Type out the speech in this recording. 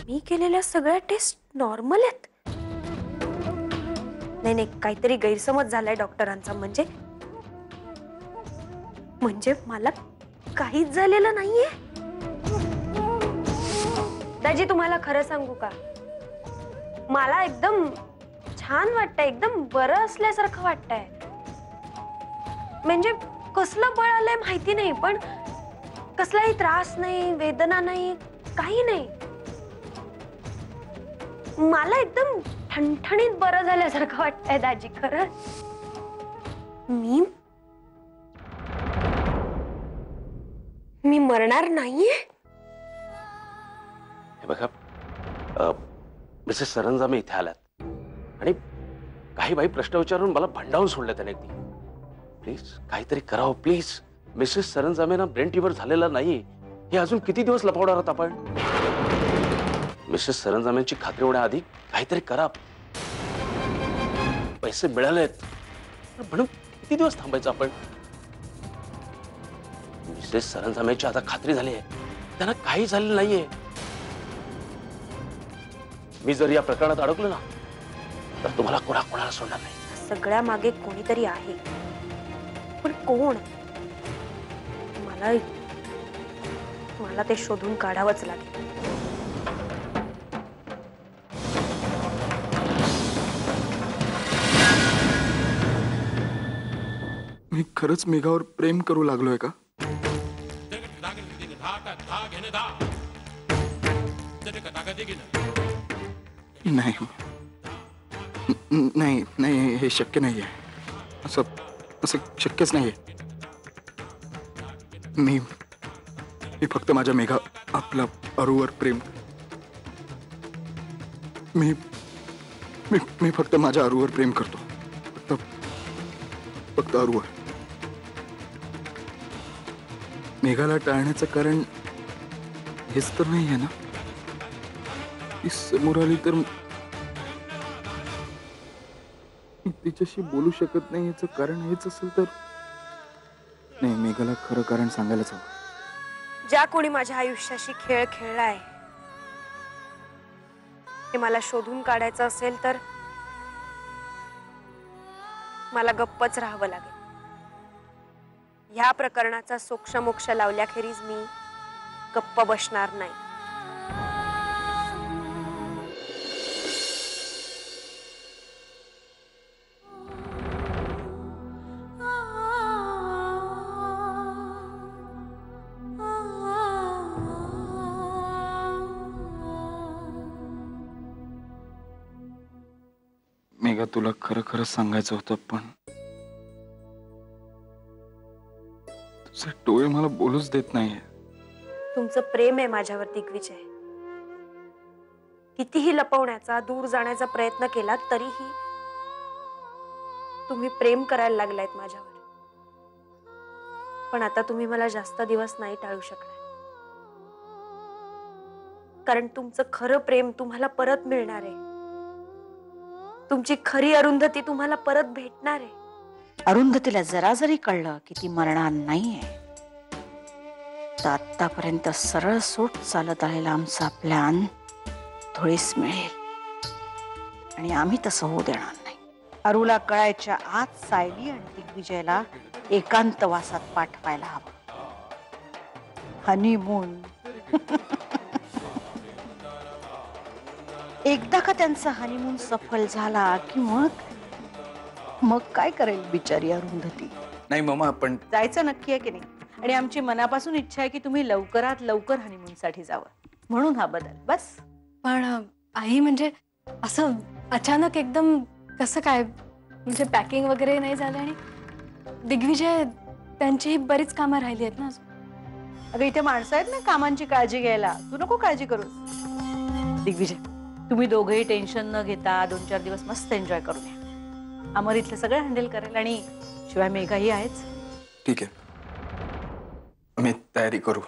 मी केलेल्या सगळ्या taste normal आहेत. नाही नाही, काहीतरी गैरसमज झालाय डॉक्टरांचा. म्हणजे मला काहीच झालेलं नाहीये. दाजी, तुम्हाला खरं सांगू का, मला एकदम छान वाटतंय, एकदम बरं असल्यासारखं वाटतंय. म्हणजे कसलं बळ आलंय माहिती नाही, पण कसलाही त्रास नाही, वेदना नाही, काही नाही. मला एकदम ठणठणीत बरं झाल्यासारखं वाटतंय दाजी. खरं मी मरणार नाहीये. हे बघा, मिसेस सरंजामे इथे आल्यात आणि काही बाई प्रश्न विचारून मला भंडावून सोडलं त्याने. प्लीज काहीतरी करावं प्लीज. मिसेस सरंजामेना ब्रेन ट्यूमर झालेला नाही हे अजून किती दिवस लपवणार आहोत आपण? मिसेस सरंजामेंची खात्री होण्याआधी काहीतरी करा. पैसे मिळालेत म्हणून किती दिवस थांबायचं आपण? मिसेस सरंजामेची आता खात्री झाली आहे, त्यांना काही झालेलं नाहीये. मी जर या प्रकरणात अडकलो ना तर तुम्हाला कोणाला सोडणार नाही. सगळ्या मागे कोणीतरी आहे, पण कोण? मला ते शोधून काढावंच लागेल. मी खरंच मेघावर प्रेम करू लागलोय का? नाही नाही नाही, हे शक्य नाहीये. असं शक्यच नाहीये. मी फक्त माझ्या मेघा, आपला अरूवर प्रेम. मी फक्त माझ्या अरूवर प्रेम करतो. फक्त अरूवर. मेघाला टाळण्याचं कारण हेच तर नाहीये ना? ती समोर आली तर तिच्याशी बोलू शकत नाही याचं कारण हेच असेल तर? नाही, मेघाला खरं कारण सांगायलाच हवं. ज्या कोणी माझ्या आयुष्याशी खेळ खेळलाय हे मला शोधून काढायचं असेल तर मला गप्पच राहावं लागेल. ह्या प्रकरणाचा सोक्षमोक्ष लावल्याखेरीज मी गप्प बसणार नाही. मेघा, तुला खरं सांगायचं होतं, पण तुझे डोळे मला बोलूच देत नाहीये. तुमचं प्रेम आहे माझ्यावर दिग्विजय. कितीही लपवण्याचा, दूर जाण्याचा प्रयत्न केला तरीही तुम्ही प्रेम करायला लागलायत माझ्यावर. पण आता तुम्ही मला जास्त दिवस नाही टाळू शकणार, कारण तुमचं खरं प्रेम तुम्हाला परत मिळणार आहे. तुमची खरी अरुंधती तुम्हाला परत भेटणार आहे. अरुंधतीला जरा जरी कळलं की ती मरणार नाहीये तर आतापर्यंत सरळ सोट चालत आलेला आमचा प्लॅन थोडीच मिळेल आणि आम्ही तसं होऊ देणार नाही. अरुला कळायच्या आत सायली आणि दिग्विजयला एकांतवासात पाठवायला हवं. हनीमून. एकदा का त्यांचा हनीमून सफल झाला की मग काय करेल बिचारी अरुंधती? नाही मम्मा, आपण जायचं नक्की आहे की नाही? आणि आमची मनापासून इच्छा आहे की तुम्ही लवकरात लवकर हनीमून साठी जावं, म्हणून हा बदल. बस. पण आई, म्हणजे असं अचानक एकदम कसं काय? म्हणजे पॅकिंग वगैरे नाही झालं आणि दिग्विजय त्यांची बरीच कामं राहिली आहेत ना अजून. अगं, इथे माणसं आहेत ना कामांची काळजी घ्यायला. तू नको काळजी करूस. दिग्विजय, तुम्ही दोघेही टेन्शन न घेता 2-4 दिवस मस्त एन्जॉय करून या. अमर इथलं सगळं हँडल करेल आणि शिवाय मेघा ही आहेच. ठीक आहे, मी तयारी करू.